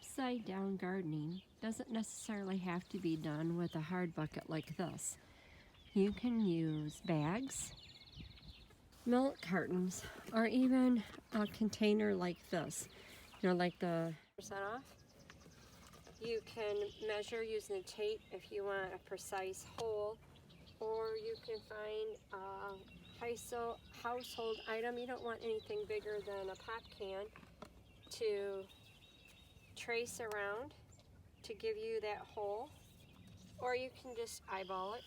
Upside down gardening doesn't necessarily have to be done with a hard bucket like this. You can use bags, milk cartons, or even a container like this. You know, like the percent off. You can measure using the tape if you want a precise hole, or you can find a household item. You don't want anything bigger than a pop can to trace around to give you that hole, or you can just eyeball it.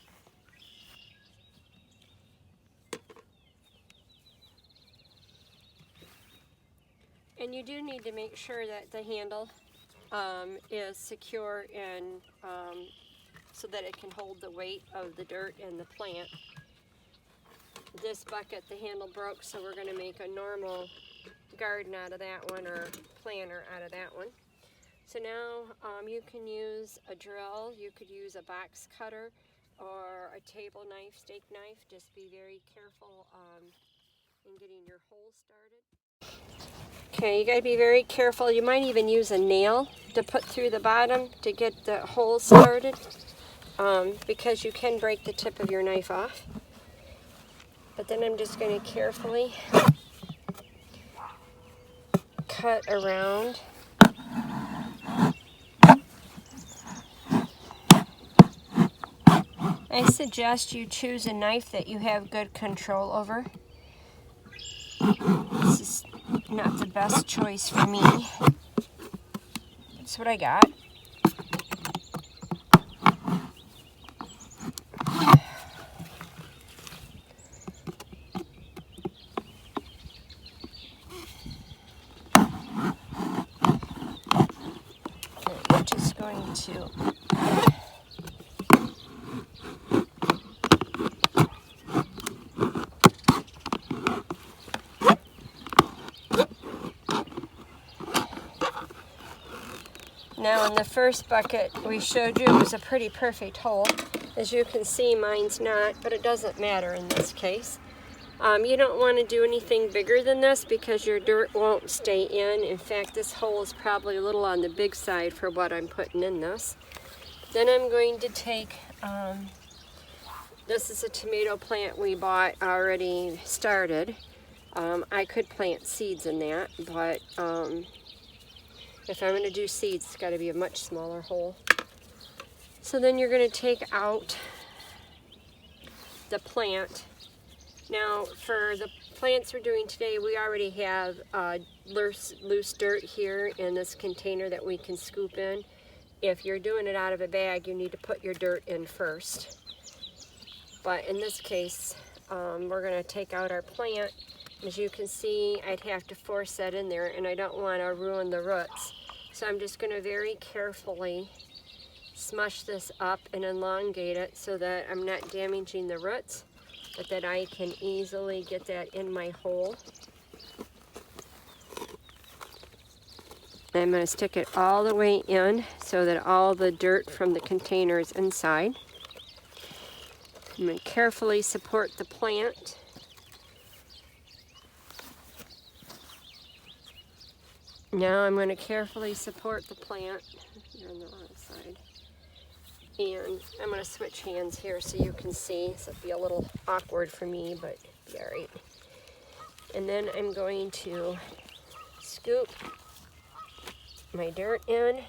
And you do need to make sure that the handle is secure and so that it can hold the weight of the dirt and the plant. This bucket, the handle broke, so we're going to make a normal garden out of that one, or planter out of that one. So now you can use a drill, you could use a box cutter or a table knife, steak knife. Just be very careful in getting your hole started. Okay, you got to be very careful. You might even use a nail to put through the bottom to get the hole started, because you can break the tip of your knife off. But then I'm just going to carefully cut around. I suggest you choose a knife that you have good control over. This is not the best choice for me. That's what I got. And I'm just going to now, in the first bucket we showed you, it was a pretty perfect hole. As you can see, mine's not, but it doesn't matter in this case. You don't want to do anything bigger than this because your dirt won't stay in. In fact, this hole is probably a little on the big side for what I'm putting in this. Then I'm going to take, this is a tomato plant we bought already started. I could plant seeds in that, but if I'm going to do seeds, it's got to be a much smaller hole. So then you're going to take out the plant. Now, for the plants we're doing today, we already have loose dirt here in this container that we can scoop in. If you're doing it out of a bag, you need to put your dirt in first. But in this case, we're going to take out our plant. As you can see, I'd have to force that in there, and I don't want to ruin the roots. So I'm just going to very carefully smush this up and elongate it so that I'm not damaging the roots, but that I can easily get that in my hole. I'm going to stick it all the way in so that all the dirt from the container is inside. I'm going to carefully support the plant. Now I'm going to carefully support the plant. You're on the wrong side. And I'm going to switch hands here so you can see. So it'll be a little awkward for me, but it'll be alright. And then I'm going to scoop my dirt in.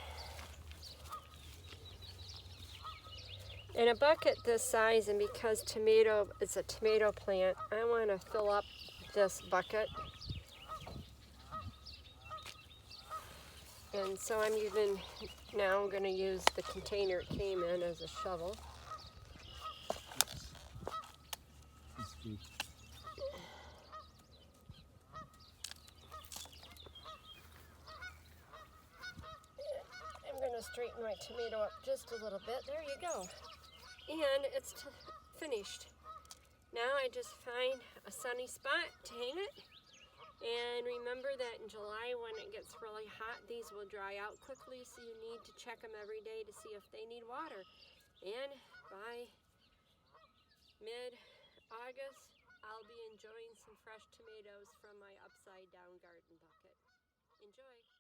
In a bucket this size, and because it's a tomato plant, I want to fill up this bucket. And so I'm going to use the container it came in as a shovel. I'm going to straighten my tomato up just a little bit. There you go. And it's finished. Now I just find a sunny spot to hang it. And remember that in July, when it gets really hot, these will dry out quickly, so you need to check them every day to see if they need water. And by mid-August, I'll be enjoying some fresh tomatoes from my upside down garden bucket. Enjoy!